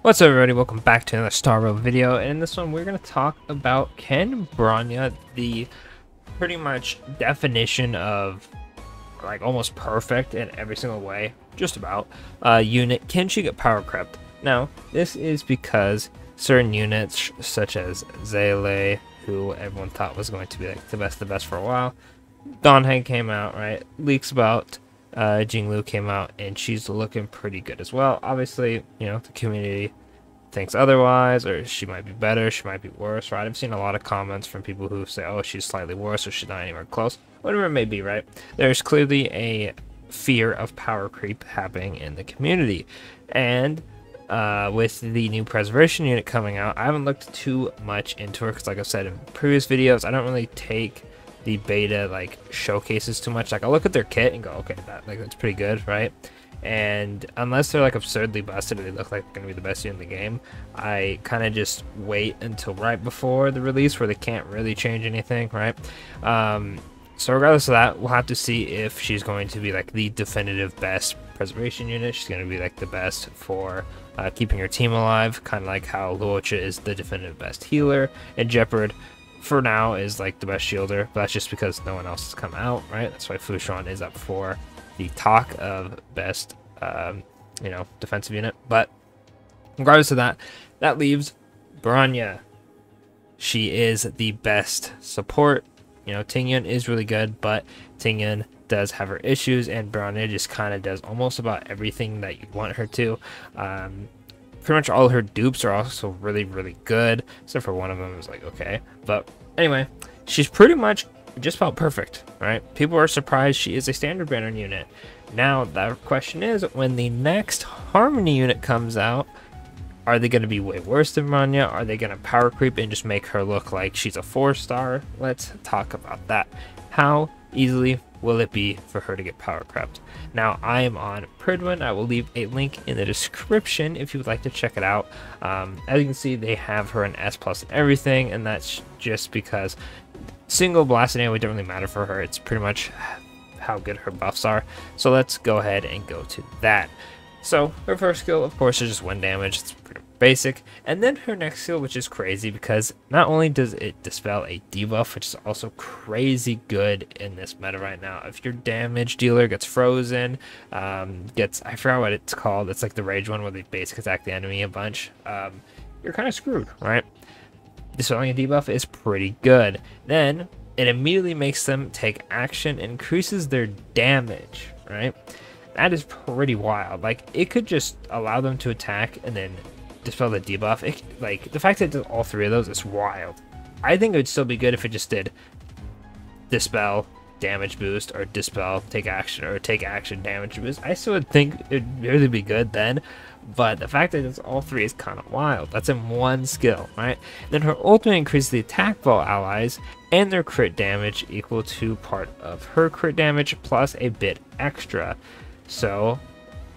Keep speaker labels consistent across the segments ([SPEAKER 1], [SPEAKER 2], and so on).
[SPEAKER 1] What's up, everybody? Welcome back to another Star Road video, and in this one we're going to talk about, can Bronya, the pretty much definition of like almost perfect in every single way, just about, unit, can she get power crept? Now, this is because certain units such as Zele, who everyone thought was going to be like the best for a while, Honkai came out, right? Leaks about Jinglu came out, and she's looking pretty good as well. Obviously, you know, the community thinks otherwise, or she might be better, she might be worse, right? I've seen a lot of comments from people who say, oh, she's slightly worse, or she's not anywhere close, whatever it may be, right? There's clearly a fear of power creep happening in the community, and with the new preservation unit coming out, I haven't looked too much into her, because like I've said in previous videos, I don't really take the beta like showcases too much. Like, I'll look at their kit and go, okay, that's pretty good, right? And unless they're like absurdly busted or they look like they're gonna be the best unit in the game, I kind of just wait until right before the release where they can't really change anything, right? So regardless of that, we'll have to see if she's going to be like the definitive best preservation unit. She's going to be like the best for keeping her team alive, kind of like how Luocha is the definitive best healer, and Jeopard for now is like the best shielder, but that's just because no one else has come out, right? That's why Fushan is up for the talk of best you know, defensive unit. But regardless of that, that leaves Bronya. She is the best support. You know, Tingyun is really good, but Tingyun does have her issues, and Bronya just kind of does almost about everything that you want her to. Pretty much all her dupes are also really good, except for one of them is like okay. But anyway, she's pretty much just about perfect, right? People are surprised she is a standard banner unit. Now the question is, when the next Harmony unit comes out, are they going to be way worse than Bronya? Are they going to power creep and just make her look like she's a 4-star? Let's talk about that. How easily will it be for her to get power crept? Now, I am on Prydwen. I will leave a link in the description if you would like to check it out. As you can see, they have her in S+ and everything, and that's just because single blasted AoE don't really matter for her. It's pretty much how good her buffs are. So let's go ahead and go to that. So her first skill, of course, is just 1 damage. It's pretty basic. And then her next skill, which is crazy because not only does it dispel a debuff, which is also crazy good in this meta right now. If your damage dealer gets frozen, I forgot what it's called. It's like the rage one where they basic attack the enemy a bunch. You're kind of screwed, right? Dispelling a debuff is pretty good. Then it immediately makes them take action, increases their damage, right? That is pretty wild. Like, it could just allow them to attack and then dispel the debuff. Like, the fact that it does all 3 of those is wild. I think it would still be good if it just did dispel, damage boost, or dispel, take action, or take action, damage boost. I still would think it'd really be good then, but the fact that it's all 3 is kind of wild. That's in 1 skill, right? Then her ultimate increases the attack of all allies and their crit damage equal to part of her crit damage plus a bit extra. So,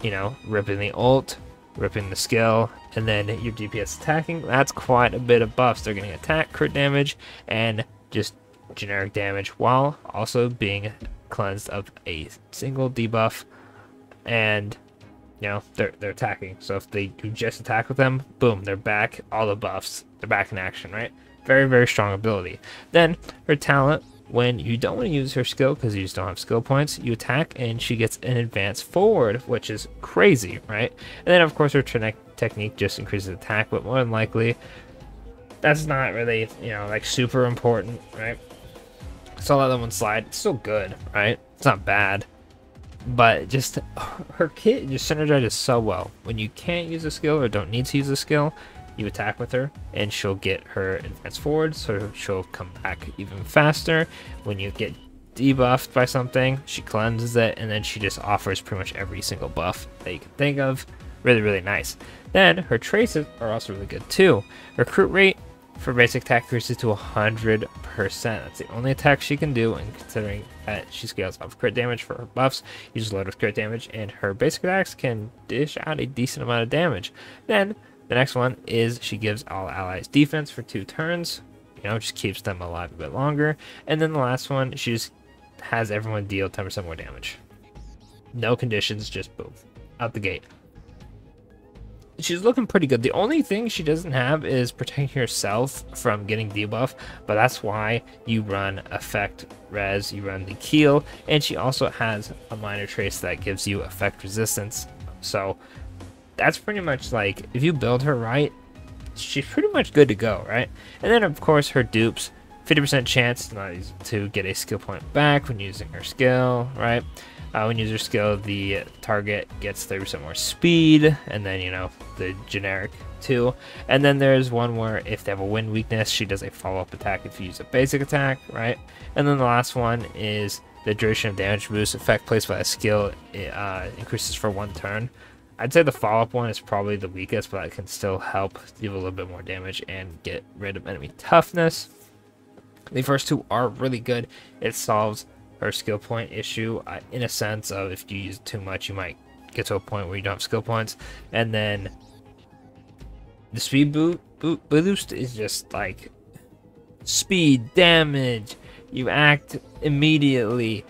[SPEAKER 1] you know, ripping the ult, ripping the skill, and then your DPS attacking, that's quite a bit of buffs. They're getting attack, crit damage, and just generic damage, while also being cleansed of a single debuff, and you know, they're attacking. So if they do just attack with them, boom, they're back, all the buffs, they're back in action, right? Very strong ability. Then her talent, when you don't want to use her skill because you just don't have skill points, you attack and she gets an advance forward, which is crazy, right? And then of course her technique just increases attack, but more than likely that's not really, you know, like super important, right? So I'll let that one slide. It's still good, right? It's not bad, but just her kit just synergizes so well. When you can't use a skill or don't need to use a skill, you attack with her and she'll get her advance forward, so she'll come back even faster. When you get debuffed by something, she cleanses it, and then she just offers pretty much every single buff that you can think of. Really nice. Then her traces are also really good too. Her crit rate for basic attack increases to 100%. That's the only attack she can do, and considering that she scales off crit damage for her buffs, uses load with crit damage, and her basic attacks can dish out a decent amount of damage. Then the next one is she gives all allies defense for 2 turns. You know, just keeps them alive a bit longer. And then the last one, she just has everyone deal 10% more damage. No conditions, just boom, out the gate. she's looking pretty good. The only thing she doesn't have is protecting herself from getting debuff, but that's why you run effect res, you run the keel, and she also has a minor trace that gives you effect resistance. So that's pretty much like, if you build her right, she's pretty much good to go, right? And then of course her dupes, 50% chance to get a skill point back when using her skill, right? When you use her skill, the target gets 30% more speed, and then, you know, the generic too. And then there's one where if they have a wind weakness, she does a follow-up attack if you use a basic attack, right? And then the last one is the duration of damage boost. Effect placed by a skill increases for 1 turn. I'd say the follow-up one is probably the weakest, but it can still help deal a little bit more damage and get rid of enemy toughness. The first two are really good. It solves her skill point issue in a sense of if you use too much, you might get to a point where you don't have skill points. And then the speed boost is just like speed, damage, you act immediately,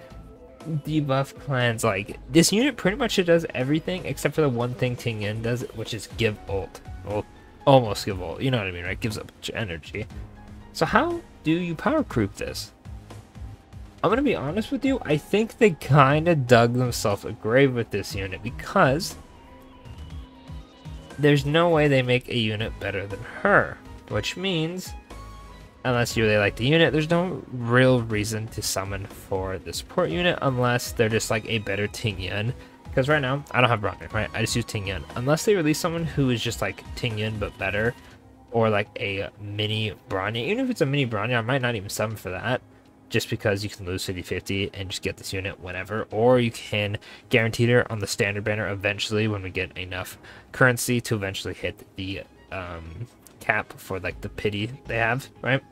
[SPEAKER 1] debuff cleanse. Like, this unit pretty much does everything except for the one thing Ting Yun does, which is give ult. Well, almost give ult, you know what I mean, right? Gives up a bunch of energy. So how do you power creep this? I'm gonna be honest with you, I think they kind of dug themselves a grave with this unit, because there's no way they make a unit better than her, which means unless you really like the unit, there's no real reason to summon for the support unit unless they're just like a better Ting Yun. Because right now, I don't have Bronya, right? I just use Ting Yun. Unless they release someone who is just like Ting Yun but better, or like a mini Bronya. Even if it's a mini Bronya, I might not even summon for that, just because you can lose 50-50 and just get this unit whenever. Or you can guarantee her on the standard banner eventually when we get enough currency to eventually hit the cap for like the pity they have, right?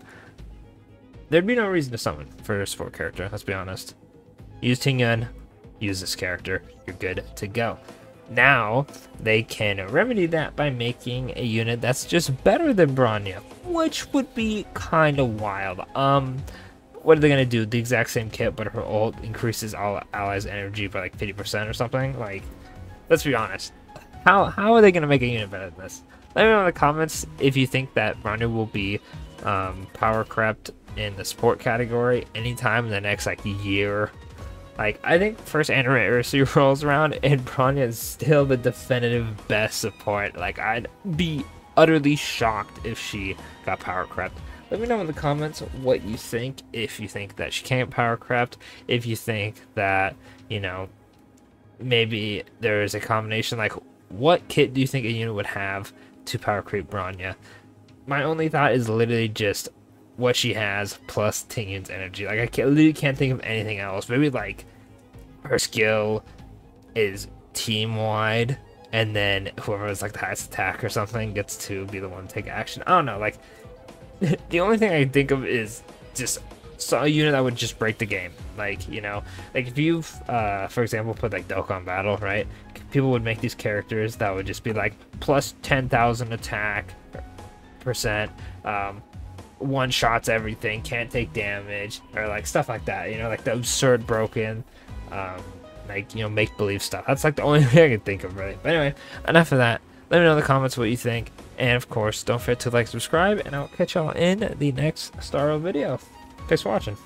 [SPEAKER 1] There'd be no reason to summon for a support character, let's be honest. Use Ting Yun, use this character, you're good to go. Now they can remedy that by making a unit that's just better than Bronya, which would be kind of wild. What are they gonna do? The exact same kit, but her ult increases all allies' energy by like 50% or something? Like, let's be honest. How are they gonna make a unit better than this? Let me know in the comments if you think that Bronya will be power crept in the support category anytime in the next like year. Like, I think first anniversary rolls around and Bronya is still the definitive best support. Like, I'd be utterly shocked if she got power crept. Let me know in the comments what you think, if you think that she can't power crept, if you think that, you know, maybe there is a combination. Like, what kit do you think a unit would have to power creep Bronya? My only thought is literally just what she has plus Ting Yun's energy. Like, I literally can't think of anything else. Maybe like her skill is team wide, and then whoever has like the highest attack or something gets to be the one to take action. I don't know. Like, the only thing I can think of is just a unit that would just break the game. Like, you know, like if you've for example put like Dokkan Battle, right? People would make these characters that would just be like plus 10,000 attack percent, one shots everything, can't take damage, or like stuff like that, you know, like the absurd broken like, you know, make believe stuff. That's like the only thing I can think of, really. But anyway, enough of that. Let me know in the comments what you think, and of course don't forget to like, subscribe, and I'll catch y'all in the next Starro video. Thanks for watching.